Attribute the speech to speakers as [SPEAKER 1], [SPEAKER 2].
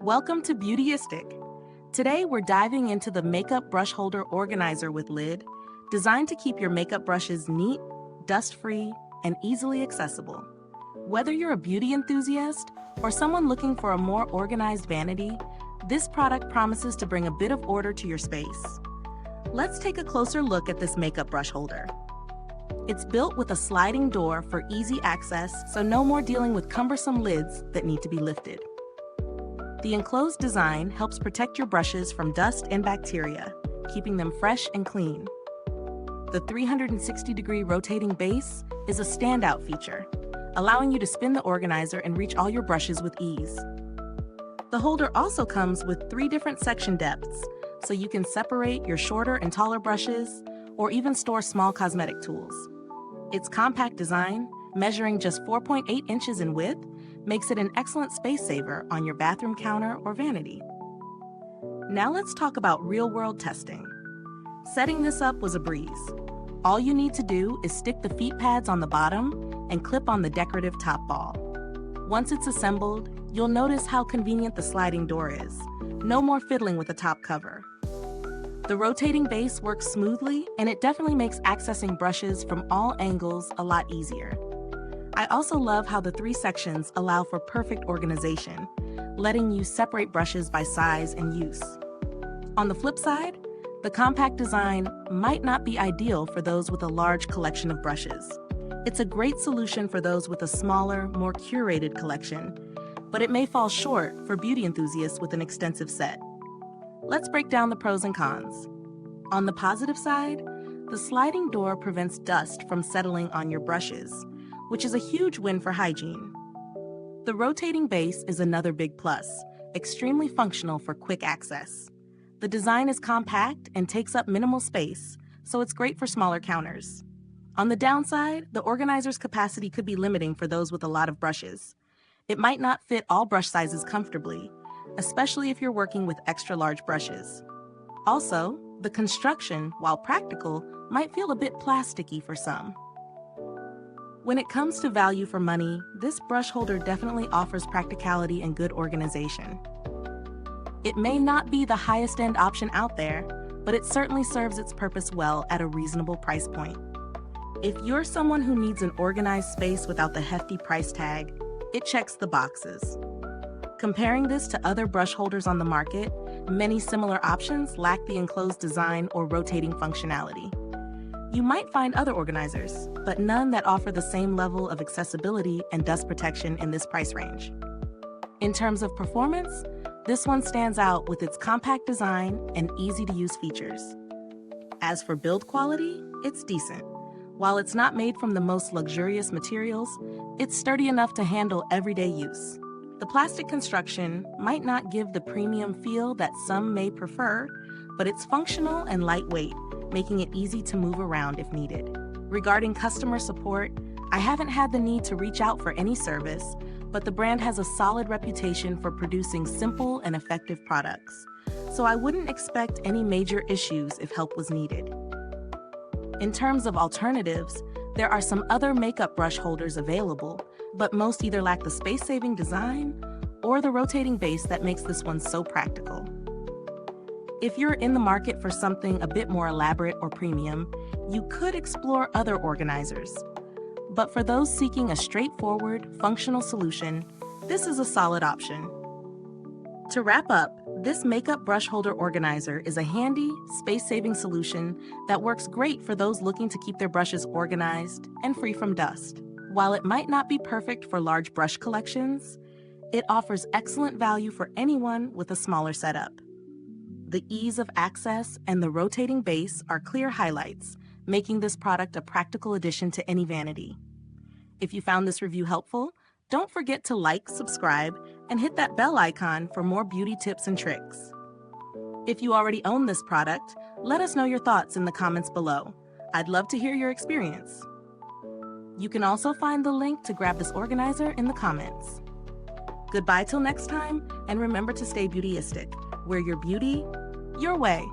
[SPEAKER 1] Welcome to Beautyistic. Today we're diving into the makeup brush holder organizer with lid, designed to keep your makeup brushes neat, dust-free, and easily accessible. Whether you're a beauty enthusiast or someone looking for a more organized vanity, this product promises to bring a bit of order to your space. Let's take a closer look at this makeup brush holder. It's built with a sliding door for easy access, so no more dealing with cumbersome lids that need to be lifted. The enclosed design helps protect your brushes from dust and bacteria, keeping them fresh and clean. The 360-degree rotating base is a standout feature, allowing you to spin the organizer and reach all your brushes with ease. The holder also comes with 3 different section depths, so you can separate your shorter and taller brushes, or even store small cosmetic tools. Its compact design, measuring just 4.8 inches in width, makes it an excellent space saver on your bathroom counter or vanity. Now let's talk about real-world testing. Setting this up was a breeze. All you need to do is stick the feet pads on the bottom and clip on the decorative top ball. Once it's assembled, you'll notice how convenient the sliding door is. No more fiddling with the top cover. The rotating base works smoothly, and it definitely makes accessing brushes from all angles a lot easier. I also love how the 3 sections allow for perfect organization, letting you separate brushes by size and use. On the flip side, the compact design might not be ideal for those with a large collection of brushes. It's a great solution for those with a smaller, more curated collection, but it may fall short for beauty enthusiasts with an extensive set. Let's break down the pros and cons. On the positive side, the sliding door prevents dust from settling on your brushes, which is a huge win for hygiene. The rotating base is another big plus, extremely functional for quick access. The design is compact and takes up minimal space, so it's great for smaller counters. On the downside, the organizer's capacity could be limiting for those with a lot of brushes. It might not fit all brush sizes comfortably, especially if you're working with extra large brushes. Also, the construction, while practical, might feel a bit plasticky for some. When it comes to value for money, this brush holder definitely offers practicality and good organization. It may not be the highest end option out there, but it certainly serves its purpose well at a reasonable price point. If you're someone who needs an organized space without the hefty price tag, it checks the boxes. Comparing this to other brush holders on the market, many similar options lack the enclosed design or rotating functionality. You might find other organizers, but none that offer the same level of accessibility and dust protection in this price range. In terms of performance, this one stands out with its compact design and easy-to-use features. As for build quality, it's decent. While it's not made from the most luxurious materials, it's sturdy enough to handle everyday use. The plastic construction might not give the premium feel that some may prefer, but it's functional and lightweight, making it easy to move around if needed. Regarding customer support, I haven't had the need to reach out for any service, but the brand has a solid reputation for producing simple and effective products, so I wouldn't expect any major issues if help was needed. In terms of alternatives, there are some other makeup brush holders available, but most either lack the space-saving design or the rotating base that makes this one so practical. If you're in the market for something a bit more elaborate or premium, you could explore other organizers. But for those seeking a straightforward, functional solution, this is a solid option. To wrap up, this makeup brush holder organizer is a handy, space-saving solution that works great for those looking to keep their brushes organized and free from dust. While it might not be perfect for large brush collections, it offers excellent value for anyone with a smaller setup. The ease of access and the rotating base are clear highlights, making this product a practical addition to any vanity. If you found this review helpful, don't forget to like, subscribe, and hit that bell icon for more beauty tips and tricks. If you already own this product, let us know your thoughts in the comments below. I'd love to hear your experience. You can also find the link to grab this organizer in the comments. Goodbye till next time, and remember to stay beautyistic, where your beauty, your way.